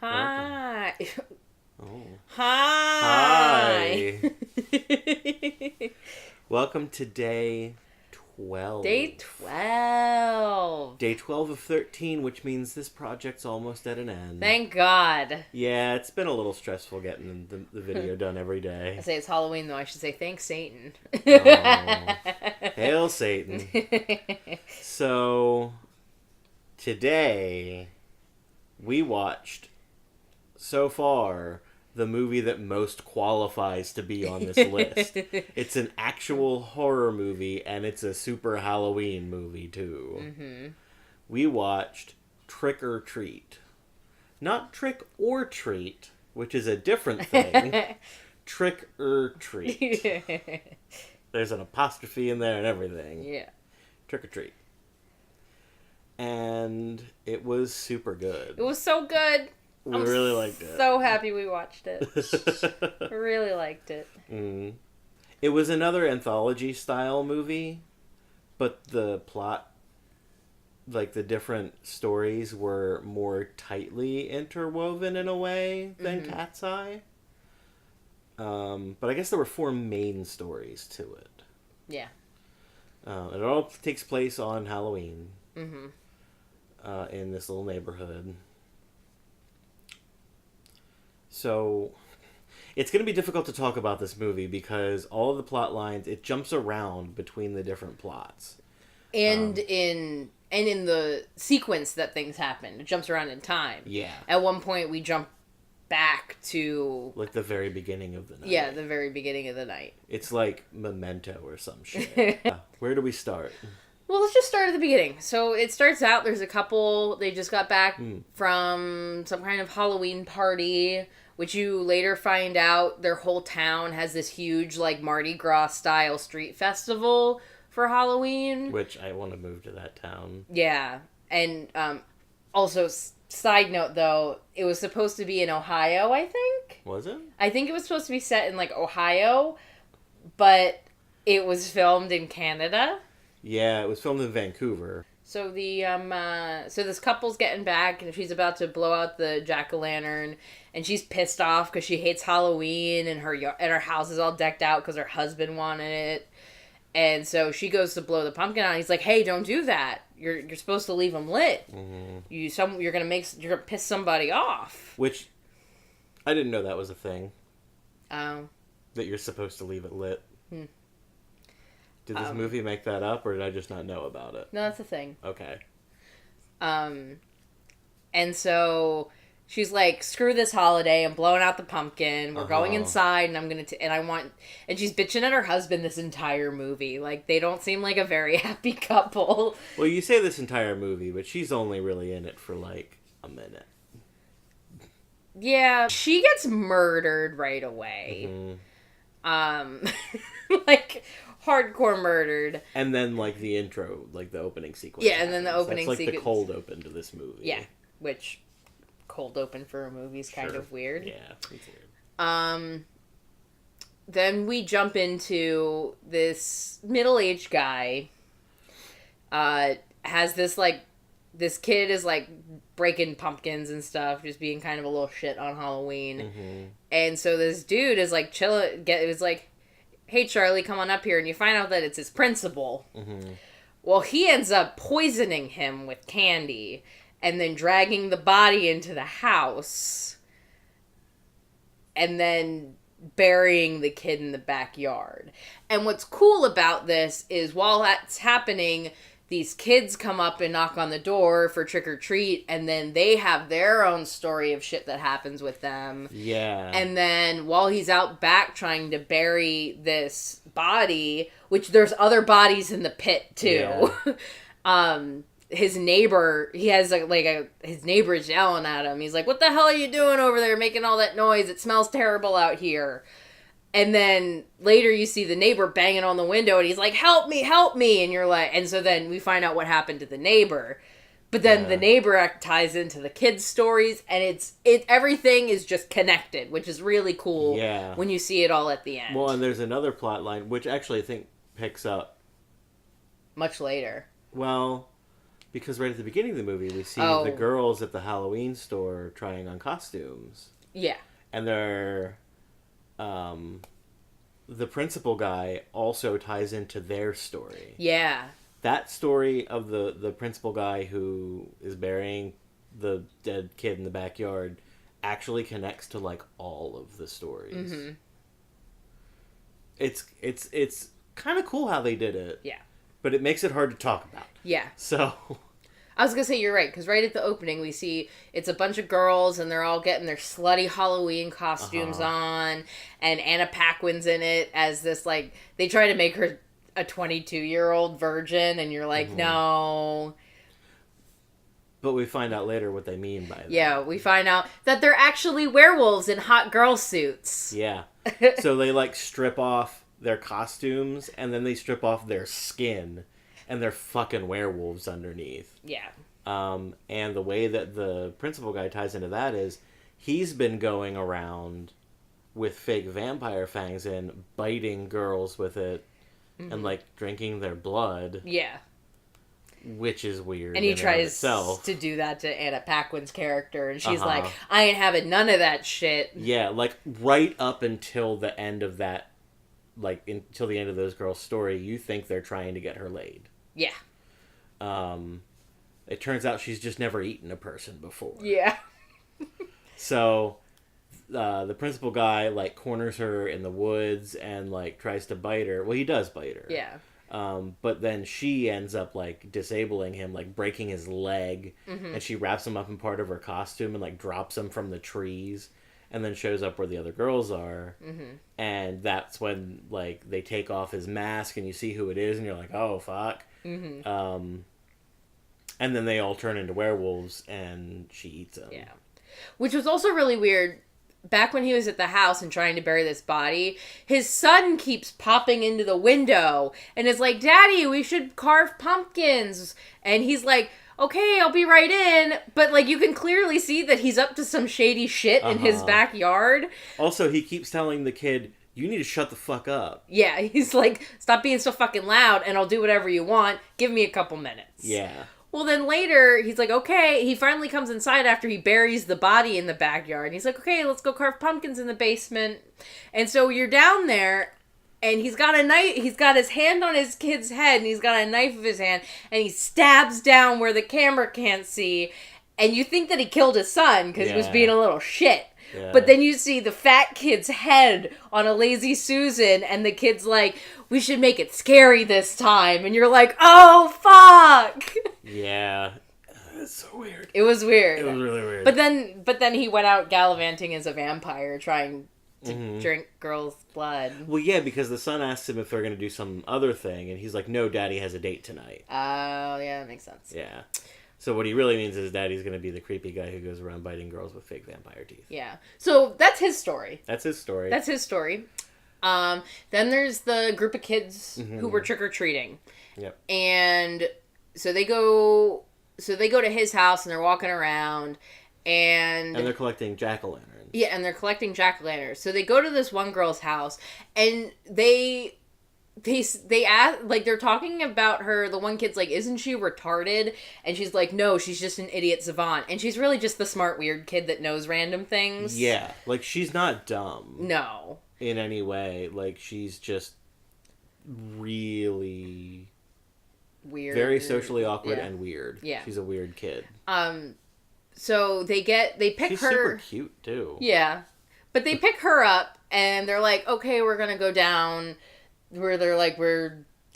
Hi. Oh. Hi. Hi. Welcome to day 12. Day 12. Day 12 of 13, which means this project's almost at an end. Thank God. Yeah, it's been a little stressful getting the video done every I day. say it's Halloween, though. I should say thanks, Satan. Oh. Hail Satan. So, today, we watched, so far, the movie that most qualifies to be on this list. It's an actual horror movie, and it's a super Halloween movie, too. Mm-hmm. We watched Trick or Treat. Not Trick or Treat, which is a different thing. Trick or Treat. There's an apostrophe in there and everything. Yeah. Trick or Treat. And it was super good. It was so good. We really liked it. So happy we watched it. Really liked it. Mm. It was another anthology style movie, but the plot, like the different stories, were more tightly interwoven in a way than Cat's Eye. But I guess there were 4 main stories to it. Yeah. It all takes place on Halloween. Mm-hmm. In this little neighborhood. So, it's going to be difficult to talk about this movie because all of the plot lines, it jumps around between the different plots. And in the sequence that things happen, it jumps around in time. Yeah. At one point, we jump back to Like the very beginning of the night. yeah, the very beginning of the night. It's like Memento or some shit. Where do we start? Well, let's just start at the beginning. So it starts out, there's a couple, they just got back from some kind of Halloween party, which you later find out their whole town has this huge, like, Mardi Gras style street festival for Halloween. Which I want to move to that town. Yeah. And also, side note though, it was supposed to be in Ohio, I think. Was it? I think it was supposed to be set in, like, Ohio, but it was filmed in Canada. Yeah, it was filmed in Vancouver. So the so this couple's getting back, and she's about to blow out the jack-o'-lantern, and she's pissed off because she hates Halloween, and her house is all decked out because her husband wanted it, and so she goes to blow the pumpkin out. And he's like, "Hey, don't do that. You're supposed to leave them lit. Mm-hmm. You're gonna piss somebody off." Which I didn't know that was a thing. Oh. That you're supposed to leave it lit. Hmm. Did this movie make that up, or did I just not know about it? No, that's a thing. Okay. And so she's like, "Screw this holiday! I'm blowing out the pumpkin. We're going inside, and I'm gonna and she's bitching at her husband this entire movie. Like, they don't seem like a very happy couple. Well, you say this entire movie, but she's only really in it for like a minute. Yeah, she gets murdered right away. Mm-hmm. Like, hardcore murdered. And then like the intro, like the opening sequence. Yeah, and then the opening That's like sequence. the cold open to this movie. Yeah, which cold open for a movie is kind of weird. Yeah, it's weird. Then we jump into this middle-aged guy. Has this, like, this kid is, like, breaking pumpkins and stuff, just being kind of a little shit on Halloween. Mm-hmm. And so this dude is, like, it was like, "Hey, Charlie, come on up here," and you find out that it's his principal. Mm-hmm. Well, he ends up poisoning him with candy, and then dragging the body into the house, and then burying the kid in the backyard. And what's cool about this is while that's happening, these kids come up and knock on the door for trick or treat, and then they have their own story of shit that happens with them. Yeah. And then while he's out back trying to bury this body, which there's other bodies in the pit too. Yeah. His neighbor, his neighbor's yelling at him. He's like, "What the hell are you doing over there making all that noise? It smells terrible out here." And then later you see the neighbor banging on the window and he's like, "Help me, help me." And you're like, and so then we find out what happened to the neighbor. But then the neighbor ties into the kids' stories, and everything is just connected, which is really cool when you see it all at the end. Well, and there's another plot line, which actually I think picks up much later. Well, Because right at the beginning of the movie, we see Oh. the girls at the Halloween store trying on costumes. Yeah. And they're... the principal guy also ties into their story. Yeah. That story of the principal guy who is burying the dead kid in the backyard actually connects to like all of the stories. Mm-hmm. It's kind of cool how they did it. Yeah. But it makes it hard to talk about. Yeah. So I was gonna say you're right, because right at the opening we see it's a bunch of girls and they're all getting their slutty Halloween costumes on, and Anna Paquin's in it as this, like, they try to make her a 22-year-old virgin, and you're like, no. but we find out later what they mean by that. Yeah, we find out that they're actually werewolves in hot girl suits. Yeah. So they like strip off their costumes and then they strip off their skin and they're fucking werewolves underneath. Yeah. And the way that the principal guy ties into that is he's been going around with fake vampire fangs in, biting girls with it, and like drinking their blood. Yeah. Which is weird. And he in and of tries itself. to do that to Anna Paquin's character, and she's like, I ain't having none of that shit. Yeah, like right up until the end of that, like until the end of those girls' story, you think they're trying to get her laid. Yeah. It turns out she's just never eaten a person before. Yeah. So the principal guy like corners her in the woods and like tries to bite her. Well, he does bite her. Yeah. But then she ends up like disabling him, like breaking his leg, and she wraps him up in part of her costume and like drops him from the trees, and then shows up where the other girls are, and that's when like they take off his mask and you see who it is, and you're like, oh fuck. And then they all turn into werewolves, and she eats them. Yeah. Which was also really weird. Back when he was at the house and trying to bury this body, his son keeps popping into the window and is like, Daddy, we should carve pumpkins. And he's like, okay, I'll be right in. But, like, you can clearly see that he's up to some shady shit in his backyard. Also, he keeps telling the kid, you need to shut the fuck up. Yeah, he's like, stop being so fucking loud and I'll do whatever you want. Give me a couple minutes. Yeah. Well, then later, he's like, okay, he finally comes inside after he buries the body in the backyard. And he's like, okay, let's go carve pumpkins in the basement. And so you're down there, and he's got a knife, he's got his hand on his kid's head, and he's got a knife in his hand, and he stabs down where the camera can't see. And you think that he killed his son, because he was being a little shit. Yeah. But then you see the fat kid's head on a Lazy Susan, and the kid's like, we should make it scary this time. And you're like, oh, fuck! Yeah. It's so weird. It was weird. It was really weird. But then he went out gallivanting as a vampire, trying to drink girls' blood. Well, yeah, because the son asks him if they're going to do some other thing, and he's like, no, Daddy has a date tonight. Oh, yeah, that makes sense. Yeah. So what he really means is Daddy's going to be the creepy guy who goes around biting girls with fake vampire teeth. Yeah. So that's his story. That's his story. That's his story. Then there's the group of kids who were trick-or-treating. Yep. And so they go to his house and they're walking around and they're collecting jack-o'-lanterns. Yeah, and they're collecting jack-o'-lanterns. So they go to this one girl's house and they ask, like, they're talking about her. The one kid's like, isn't she retarded? And she's like, no, she's just an idiot savant. And she's really just the smart, weird kid that knows random things. Yeah. Like, she's not dumb. No. In any way. Like, she's just really Weird. very socially awkward Yeah. and weird. Yeah. She's a weird kid. So they pick She's her. super cute, too. Yeah. But they pick her up and they're like, okay, we're gonna go down where they're like,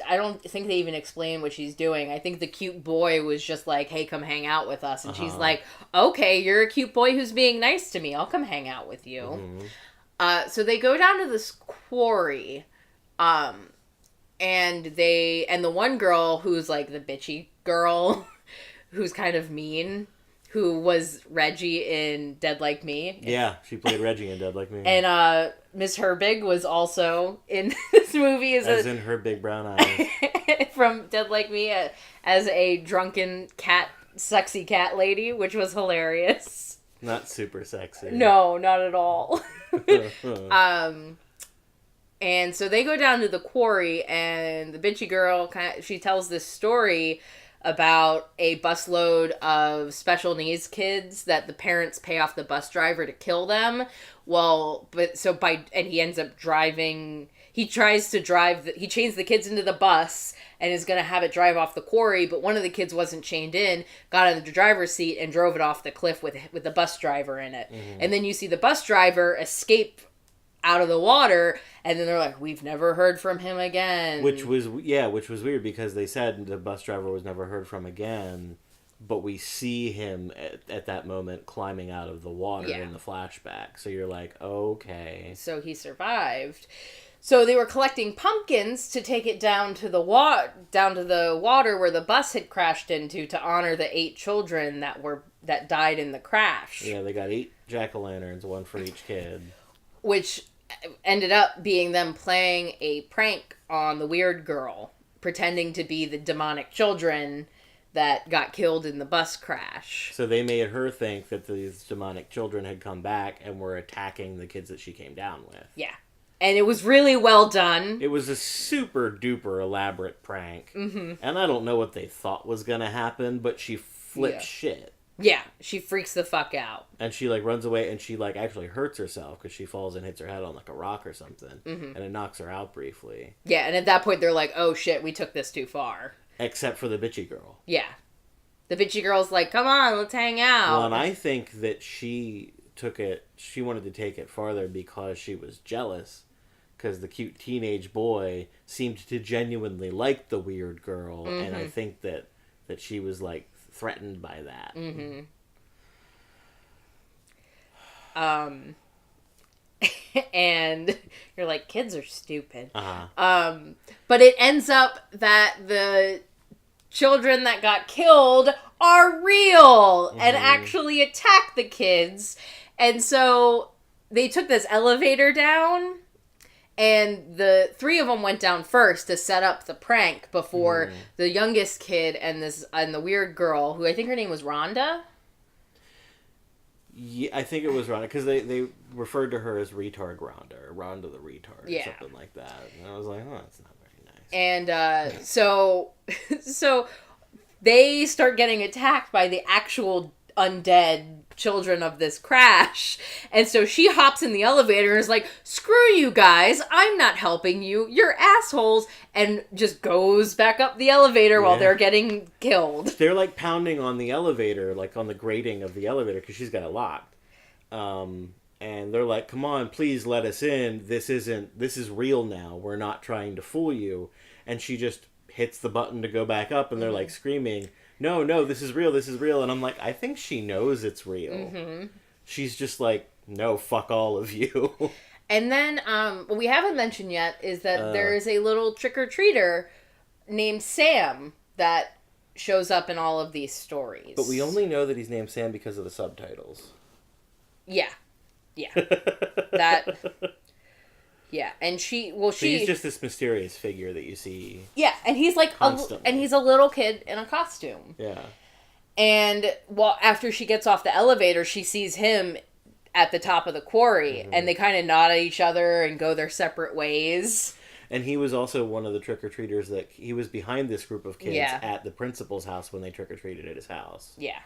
I don't think they even explain what she's doing. I think the cute boy was just like, hey, come hang out with us. And she's like, okay, you're a cute boy who's being nice to me. I'll come hang out with you. So they go down to this quarry. And the one girl who's like the bitchy girl who's kind of mean, who was Reggie in Dead Like Me. Yeah, she played Reggie in Dead Like Me. And Miss Herbig was also in this movie as in her big brown eyes. from Dead Like Me as a drunken cat, sexy cat lady, which was hilarious. Not super sexy. No, not at all. And so they go down to the quarry, and the bitchy girl she tells this story about a busload of special needs kids that the parents pay off the bus driver to kill them. Well, and he ends up driving. He tries to drive. He chains the kids into the bus and is going to have it drive off the quarry, but one of the kids wasn't chained in, got in the driver's seat and drove it off the cliff with the bus driver in it. Mm-hmm. And then you see the bus driver escape out of the water, and then they're like, we've never heard from him again. Which was weird, because they said the bus driver was never heard from again, but we see him at that moment climbing out of the water in the flashback. So you're like, okay. So he survived. So they were collecting pumpkins to take it down to the water where the bus had crashed into, to honor the 8 children that died in the crash. Yeah, they got 8 jack-o'-lanterns, one for each kid. Which ended up being them playing a prank on the weird girl, pretending to be the demonic children that got killed in the bus crash. So they made her think that these demonic children had come back and were attacking the kids that she came down with. Yeah. And it was really well done. It was a super duper elaborate prank. Mm-hmm. And I don't know what they thought was going to happen, but she flipped shit. Yeah, she freaks the fuck out. And she, runs away, and she, actually hurts herself because she falls and hits her head on, a rock or something. Mm-hmm. And it knocks her out briefly. Yeah, and at that point, they're like, oh shit, we took this too far. Except for the bitchy girl. Yeah. The bitchy girl's like, come on, let's hang out. Well, and I think that she wanted to take it farther because she was jealous. Because the cute teenage boy seemed to genuinely like the weird girl. Mm-hmm. And I think that she was, threatened by that. Mm-hmm. And you're like, kids are stupid. Uh-huh. But it ends up that the children that got killed are real and actually attack the kids. And so they took this elevator down, and the 3 of them went down first to set up the prank before the youngest kid and the weird girl, who I think her name was Rhonda. Yeah, I think it was Rhonda, because they referred to her as Retard Rhonda, or Rhonda the Retard, or something like that. And I was like, oh, that's not very nice. And so they start getting attacked by the actual undead children of this crash, and so she hops in the elevator and is like, screw you guys, I'm not helping you, you're assholes, and just goes back up the elevator while they're getting killed. They're pounding on the elevator, on the grating of the elevator, because she's got it locked, and they're like, come on, please let us in, this is real now, we're not trying to fool you. And she just hits the button to go back up, and they're screaming, no, this is real. And I'm like, I think she knows it's real. Mm-hmm. She's just like, no, fuck all of you. And then, what we haven't mentioned yet is that there is a little trick-or-treater named Sam that shows up in all of these stories. But we only know that he's named Sam because of the subtitles. Yeah. Yeah, and she's just this mysterious figure that you see. Yeah, and he's he's a little kid in a costume. Yeah. And after she gets off the elevator, she sees him at the top of the quarry, and they kind of nod at each other and go their separate ways. And he was also one of the trick-or-treaters that he was behind this group of kids at the principal's house when they trick-or-treated at his house. Yeah.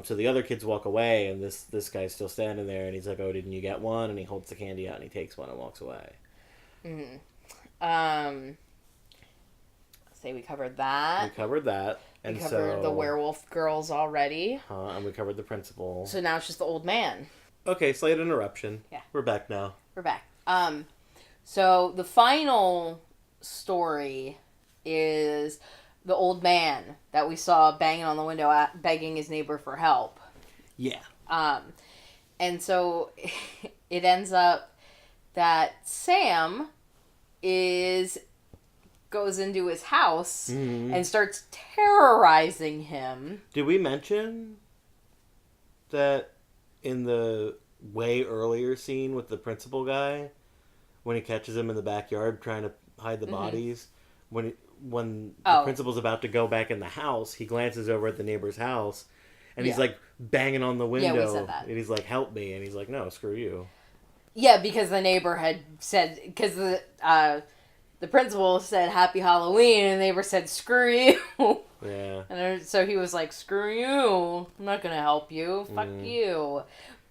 So the other kids walk away, and this guy's still standing there, and he's like, oh, didn't you get one? And he holds the candy out, and he takes one and walks away. Say we covered that. We covered that. And we covered the werewolf girls already. And we covered the principal. So now it's just the old man. Okay, slight interruption. Yeah. We're back now. We're back. So the final story is the old man that we saw banging on the window, begging his neighbor for help. Yeah. And so it ends up that Sam goes into his house and starts terrorizing him. Did we mention that in the way earlier scene with the principal guy, when he catches him in the backyard trying to hide the bodies, when the principal's about to go back in the house, he glances over at the neighbor's house, and he's banging on the window. Yeah, we said that. And he's like, help me. And he's like, no, screw you. Yeah, because the neighbor had said, because the the principal said Happy Halloween, and the neighbor said screw you. Yeah. And so he was like, screw you, I'm not gonna help you, fuck you.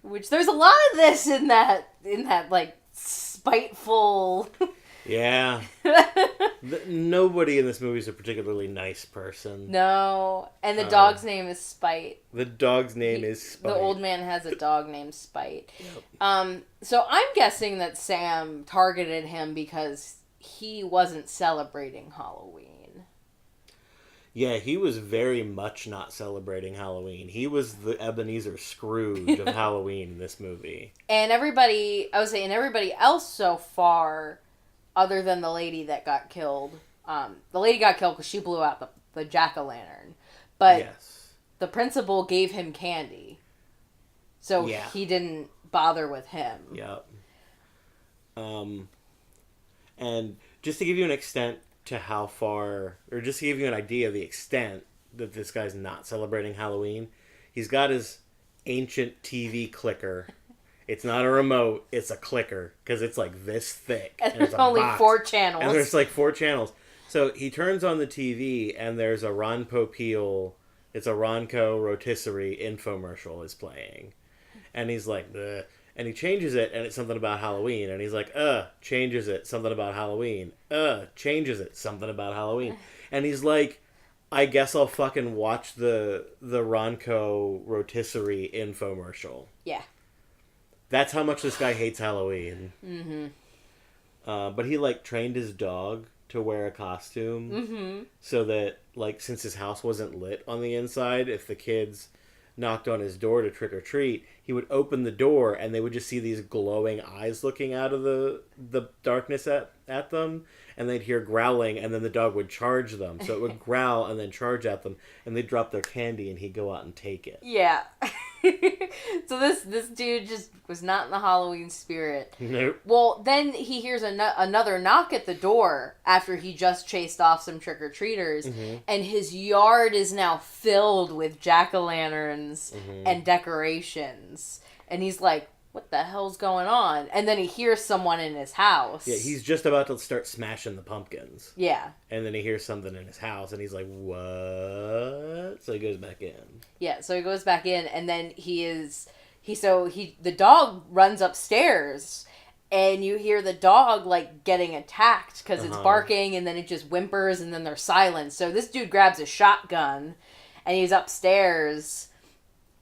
Which there's a lot of this in that like spiteful. Yeah. Nobody in this movie is a particularly nice person. No, and the dog's name is Spite. The dog's name is Spite. The old man has a dog named Spite. Yep. So I'm guessing that Sam targeted him because he wasn't celebrating Halloween. Yeah, he was very much not celebrating Halloween. He was the Ebenezer Scrooge of Halloween in this movie. And everybody else so far, other than the lady that got killed, the lady got killed because she blew out the jack-o'-lantern. But Yes. the principal gave him candy. So he didn't bother with him. Yep. And just to give you an extent to how far, or just to give you an idea of the extent that this guy's not celebrating Halloween, he's got his ancient TV clicker. It's not a remote, it's a clicker, because it's like this thick. And there's only box. 4 channels. And there's like 4 channels. So he turns on the TV, and there's a Ron Popeil, it's a Ronco rotisserie infomercial is playing. And he's like, bleh. And he changes it, and it's something about Halloween. And he's like, changes it, something about Halloween. Changes it, something about Halloween. And he's like, I guess I'll fucking watch the Ronco rotisserie infomercial. Yeah. That's how much this guy hates Halloween. Mm-hmm. But he, like, trained his dog to wear a costume. So that, like, since his house wasn't lit on the inside, if the kids knocked on his door to trick or treat, he would open the door and they would just see these glowing eyes looking out of the darkness at them, and they'd hear growling, and then the dog would charge them. So it would growl and then charge at them, and they'd drop their candy and he'd go out and take it. Yeah. So this dude just was not in the Halloween spirit. Nope. Well, then he hears another knock at the door after he just chased off some trick-or-treaters, and his yard is now filled with jack-o'-lanterns and decorations. And he's like, what the hell's going on? And then he hears someone in his house. Yeah, he's just about to start smashing the pumpkins. Yeah. And then he hears something in his house, and he's like, what? So he goes back in. Yeah, so he goes back in, and then the dog runs upstairs, and you hear the dog, like, getting attacked, because it's barking, and then it just whimpers, and then there's silence. So this dude grabs a shotgun, and he's upstairs,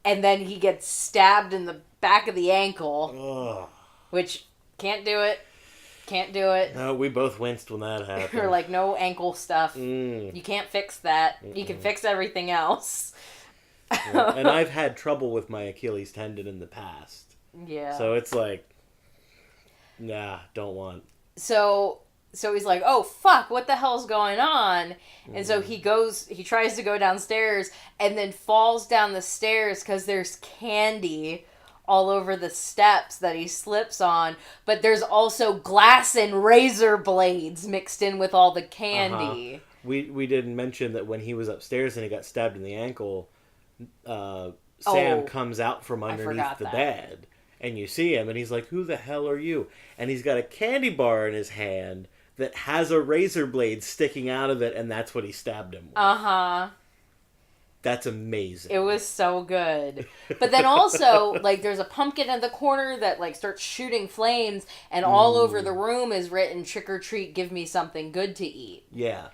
and then he gets stabbed in the back of the ankle. Ugh. Which, can't do it. Can't do it. No, we both winced when that happened. Or, like, no ankle stuff. You can't fix that. You can fix everything else. Yeah. And I've had trouble with my Achilles tendon in the past. Yeah. So it's like, nah, don't want. So he's like, oh, fuck, what the hell's going on? And so he tries to go downstairs and then falls down the stairs because there's candy all over the steps that he slips on. But there's also glass and razor blades mixed in with all the candy. We didn't mention that when he was upstairs and he got stabbed in the ankle, Sam comes out from underneath the bed. And you see him, and he's like, who the hell are you? And he's got a candy bar in his hand that has a razor blade sticking out of it, and that's what he stabbed him with. That's amazing. It was so good. But then also, like, there's a pumpkin in the corner that, like, starts shooting flames, and all over the room is written, trick or treat, give me something good to eat. Yeah.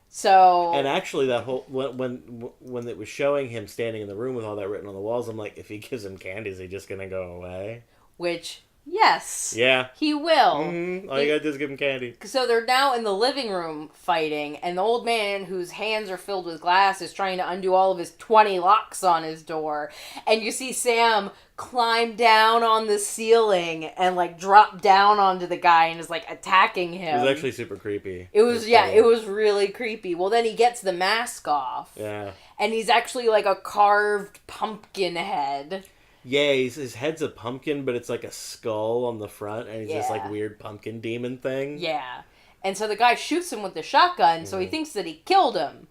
So... And actually, that whole... When it was showing him standing in the room with all that written on the walls, I'm like, if he gives him candy, is he just gonna go away? Which... Yes. Yeah. He will. Mm-hmm. All you gotta do is give him candy. So they're now in the living room fighting, and the old man, whose hands are filled with glass, is trying to undo all of his 20 locks on his door. And you see Sam climb down on the ceiling and, like, drop down onto the guy and is, like, attacking him. It was actually super creepy. It was really creepy. Well, then he gets the mask off. Yeah. And he's actually, like, a carved pumpkin head. Yeah, his head's a pumpkin, but it's like a skull on the front, and he's this like weird pumpkin demon thing. Yeah. And so the guy shoots him with the shotgun, so he thinks that he killed him.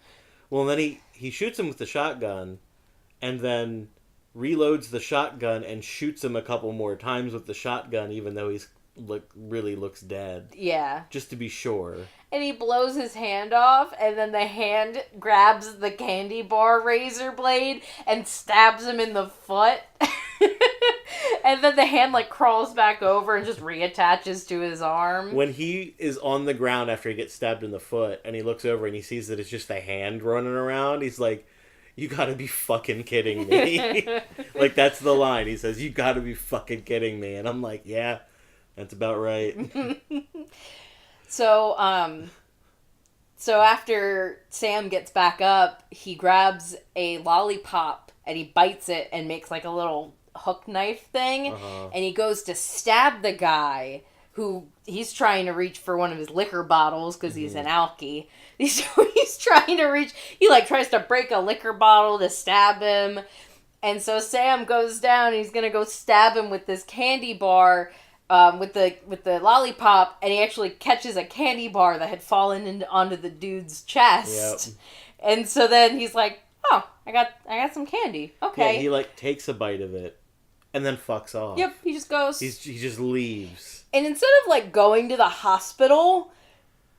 Well, then he shoots him with the shotgun, and then reloads the shotgun and shoots him a couple more times with the shotgun, even though he's really looks dead. Yeah. Just to be sure. And he blows his hand off, and then the hand grabs the candy bar razor blade and stabs him in the foot. And then the hand, like, crawls back over and just reattaches to his arm. When he is on the ground after he gets stabbed in the foot, and he looks over and he sees that it's just a hand running around, he's like, you gotta be fucking kidding me. Like, that's the line. He says, you gotta be fucking kidding me. And I'm like, yeah, that's about right. So after Sam gets back up, he grabs a lollipop and he bites it and makes like a little hook knife thing. Uh-huh. And he goes to stab the guy who he's trying to reach for one of his liquor bottles because he's an alkie. He's trying to reach, he like tries to break a liquor bottle to stab him. And so Sam goes down and he's going to go stab him with this candy bar, with the lollipop, and he actually catches a candy bar that had fallen onto the dude's chest. Yep. And so then he's like, oh, I got some candy. Okay. Yeah, he like takes a bite of it and then fucks off. Yep, he just goes. He just leaves. And instead of like going to the hospital,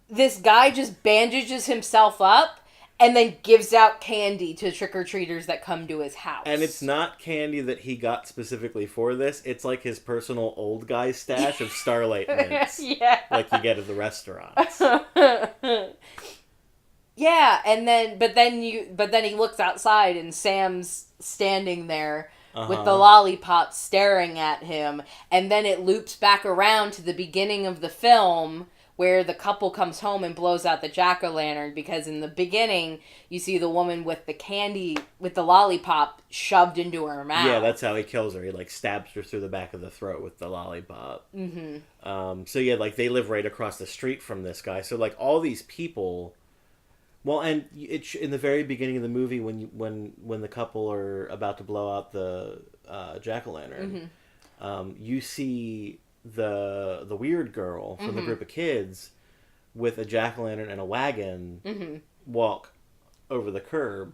this guy just bandages himself up and then gives out candy to trick-or-treaters that come to his house. And it's not candy that he got specifically for this. It's like his personal old guy stash of Starlight Mints. Yeah. Like you get at the restaurants. Yeah, and then but then he looks outside and Sam's standing there with the lollipop staring at him, and then it loops back around to the beginning of the film where the couple comes home and blows out the jack-o'-lantern, because in the beginning you see the woman with the candy, with the lollipop shoved into her mouth. Yeah, that's how he kills her. He like stabs her through the back of the throat with the lollipop. Mm-hmm. So yeah, like they live right across the street from this guy. So like all these people. Well, and it's in the very beginning of the movie when the couple are about to blow out the jack-o'-lantern, you see the weird girl from the group of kids with a jack-o'-lantern and a wagon walk over the curb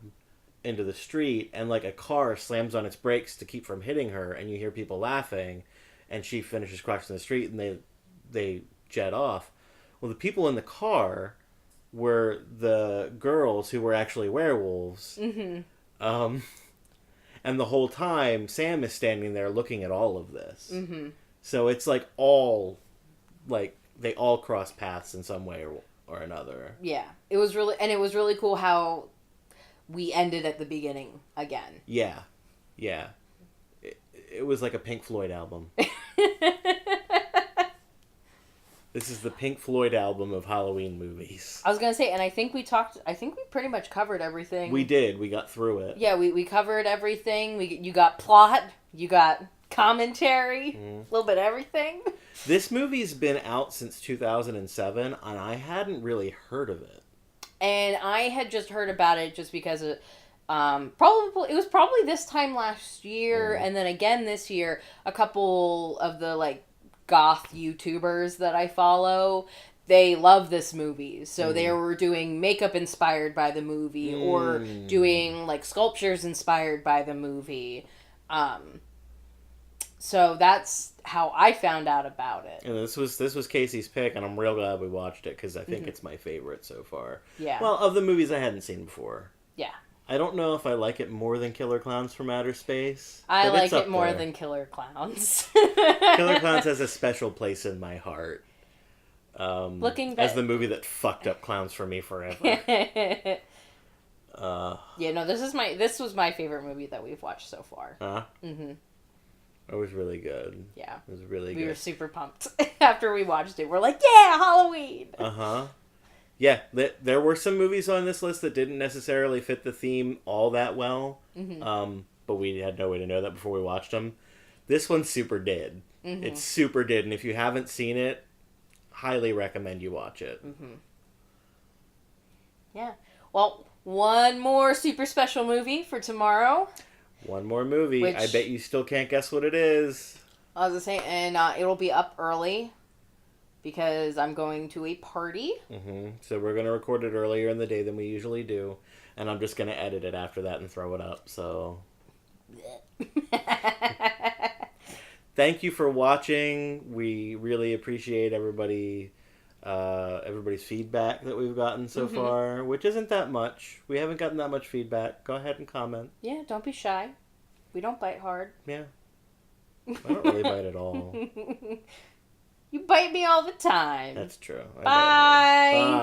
into the street, and like a car slams on its brakes to keep from hitting her, and you hear people laughing, and she finishes crossing the street, and they jet off. Well, the people in the car were the girls who were actually werewolves. And the whole time, Sam is standing there looking at all of this. So it's like they all cross paths in some way or another. Yeah. It was really cool how we ended at the beginning again. Yeah. Yeah. It was like a Pink Floyd album. This is the Pink Floyd album of Halloween movies. I was going to say, and I think we pretty much covered everything. We did. We got through it. Yeah, we covered everything. You got plot, you got commentary, a little bit of everything. This movie's been out since 2007, and I hadn't really heard of it. And I had just heard about it just because it was probably this time last year, and then again this year, a couple of the like goth YouTubers that I follow, they love this movie, so they were doing makeup inspired by the movie or doing like sculptures inspired by the movie. So that's how I found out about it. And this was Casey's pick, and I'm real glad we watched it because I think it's my favorite so far. Yeah. Well, of the movies I hadn't seen before. Yeah. I don't know if I like it more than Killer Clowns from Outer Space. I like it more than Killer Clowns. Killer Clowns has a special place in my heart. As the movie that fucked up clowns for me forever. Yeah, no, this was my favorite movie that we've watched so far. Mm-hmm. It was really good. Yeah. It was really good. We were super pumped after we watched it. We're like, yeah, Halloween! Uh-huh. Yeah, there were some movies on this list that didn't necessarily fit the theme all that well, but we had no way to know that before we watched them. This one super did. It super did, and if you haven't seen it, highly recommend you watch it. Yeah. Well, one more super special movie for tomorrow. One more movie. I bet you still can't guess what it is. I was going to say, and it'll be up early because I'm going to a party. So we're going to record it earlier in the day than we usually do, and I'm just going to edit it after that and throw it up, so... thank you for watching. We really appreciate everybody's feedback that we've gotten so far, which isn't that much. We haven't gotten that much feedback. Go ahead and comment. Yeah, don't be shy. We don't bite hard. Yeah. I don't really bite at all. You bite me all the time. That's true. Bye. Bye.